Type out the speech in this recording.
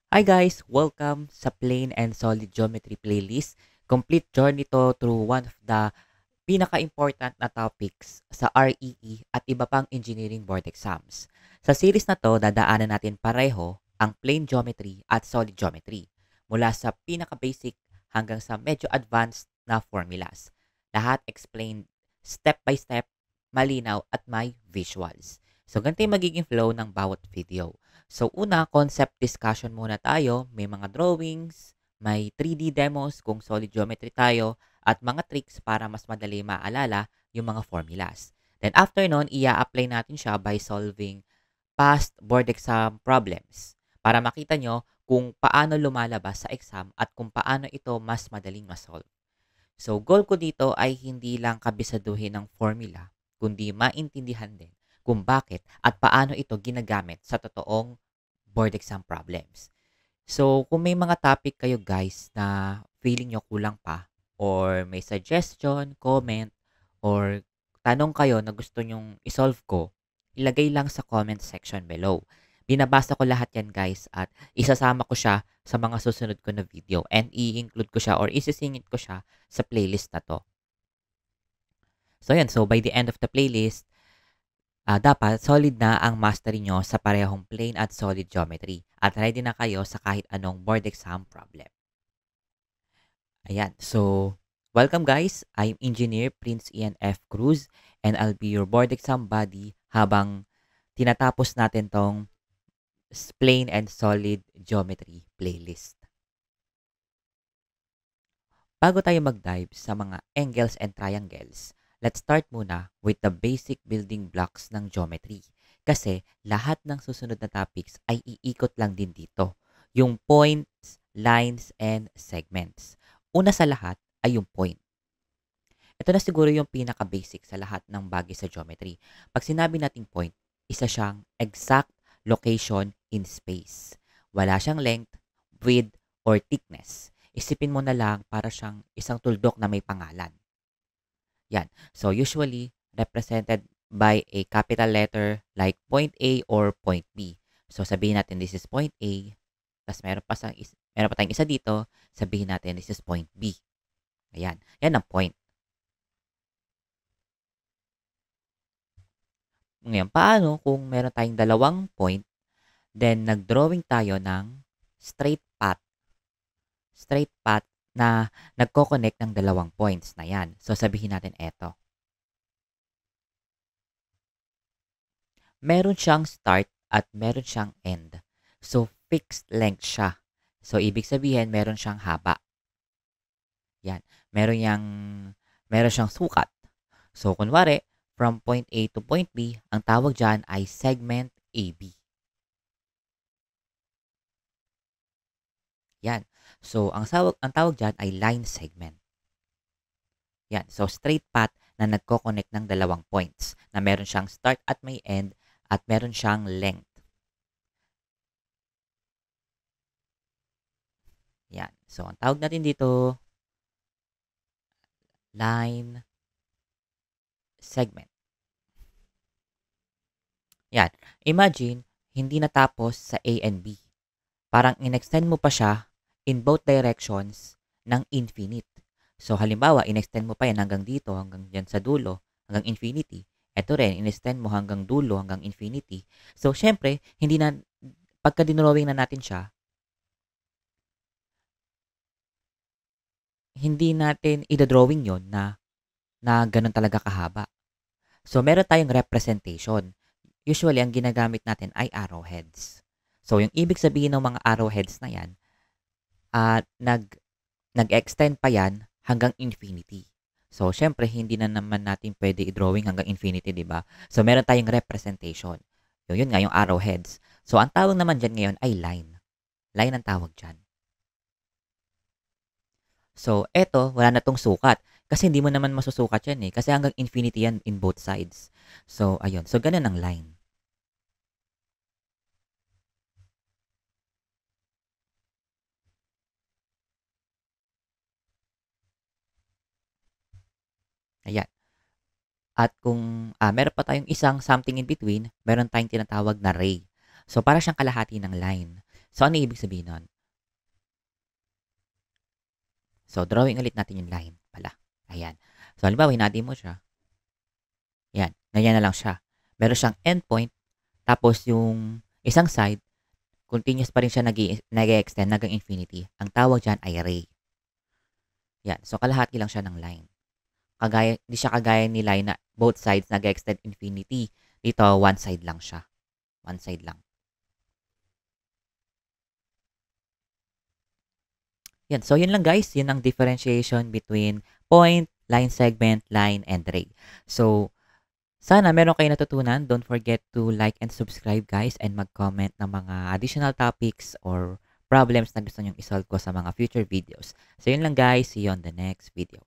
Hi guys! Welcome sa Plain and Solid Geometry playlist. Complete journey to through one of the pinaka-important na topics sa REE at iba pang engineering board exams. Sa series na to, dadaanan natin pareho ang plain geometry at solid geometry. Mula sa pinaka-basic hanggang sa medyo advanced na formulas. Lahat explained step by step, malinaw at may visuals. So, ganito yung magiging flow ng bawat video. So, una, concept discussion muna tayo. May mga drawings, may 3D demos kung solid geometry tayo, at mga tricks para mas madali maalala yung mga formulas. Then after nun, ia-apply natin siya by solving past board exam problems para makita nyo kung paano lumalabas sa exam at kung paano ito mas madaling masolve. So, goal ko dito ay hindi lang kabisaduhin ng formula, kundi maintindihan din kung bakit at paano ito ginagamit sa totoong board exam problems. So, kung may mga topic kayo guys na feeling nyo kulang pa or may suggestion, comment, or tanong kayo na gusto nyong isolve ko, ilagay lang sa comment section below. Binabasa ko lahat yan guys at isasama ko siya sa mga susunod ko na video and i-include ko siya or isisingit ko siya sa playlist na to. So yan, so by the end of the playlist, dapat solid na ang mastery nyo sa parehong plain at solid geometry at ready na kayo sa kahit anong board exam problem. Ayan, so welcome guys. I'm Engineer Prince Ian F. Cruz and I'll be your board exam buddy habang tinatapos natin tong plain and solid geometry playlist. Bago tayo mag-dive sa mga angles and triangles, let's start muna with the basic building blocks ng geometry. Kasi lahat ng susunod na topics ay iikot lang din dito. Yung points, lines, and segments. Una sa lahat ay yung point. Ito na siguro yung pinaka-basic sa lahat ng bagay sa geometry. Pag sinabi nating point, isa siyang exact location in space. Wala siyang length, width, or thickness. Isipin mo na lang para siyang isang tuldok na may pangalan. Yan. So, usually represented by a capital letter like point A or point B. So, sabihin natin this is point A. Tapos meron pa tayong isa dito. Sabihin natin this is point B. Ayan. Yan ang point. Ngayon, paano kung meron tayong dalawang point, then nag-drawing tayo ng straight path. Straight path na nagko-connect ng dalawang points na yan. So, sabihin natin eto. Meron siyang start at meron siyang end. So, fixed length siya. So, ibig sabihin, meron siyang haba. Yan. Meron siyang sukat. So, kunwari, from point A to point B, ang tawag dyan ay segment AB. Yan. So, ang tawag dyan ay line segment. Yan. So, straight path na nagko-connect ng dalawang points na meron siyang start at may end at meron siyang length. Yan. So, ang tawag natin dito, line segment. Yan. Imagine, hindi natapos sa A and B. Parang in-extend mo pa siya in both directions ng infinite. So, halimbawa, in-extend mo pa yan hanggang dito, hanggang dyan sa dulo, hanggang infinity. Ito rin, in-extend mo hanggang dulo, hanggang infinity. So, syempre, pagka dinrawing na natin siya, hindi natin idodrawing yon na ganun talaga kahaba. So, meron tayong representation. Usually, ang ginagamit natin ay arrowheads. So, yung ibig sabihin ng mga arrowheads na yan, at nag-extend pa yan hanggang infinity. So, syempre, hindi na naman natin pwede i-drawing hanggang infinity, di ba? So, meron tayong representation. Yun nga, yung arrowheads. So, ang tawag naman dyan ngayon ay line. Line ang tawag dyan. So, eto, wala na tong sukat. Kasi hindi mo naman masusukat yan eh. Kasi hanggang infinity yan in both sides. So, ayun. So, ganun ang line. Ayan. At kung meron pa tayong isang something in between, meron tayong tinatawag na ray. So, para siyang kalahati ng line. So, ano ibig sabihin nun? So, drawing ulit natin yung line pala. Ayan. So, halimbawa, hinati mo siya. Yan. Ganyan na lang siya. Meron siyang endpoint, tapos yung isang side, continuous pa rin siya nag-extend hanggang infinity. Ang tawag dyan ay ray. Yan. So, kalahati lang siya ng line. Hindi siya kagaya ni line na both sides nag-extend infinity. Dito, one side lang siya. One side lang. Yan. So, yun lang guys. Yun ang differentiation between point, line segment, line, and ray. So, sana meron kayo natutunan. Don't forget to like and subscribe guys and mag-comment ng mga additional topics or problems na gusto nyong isolve ko sa mga future videos. So, yun lang guys. See you on the next video.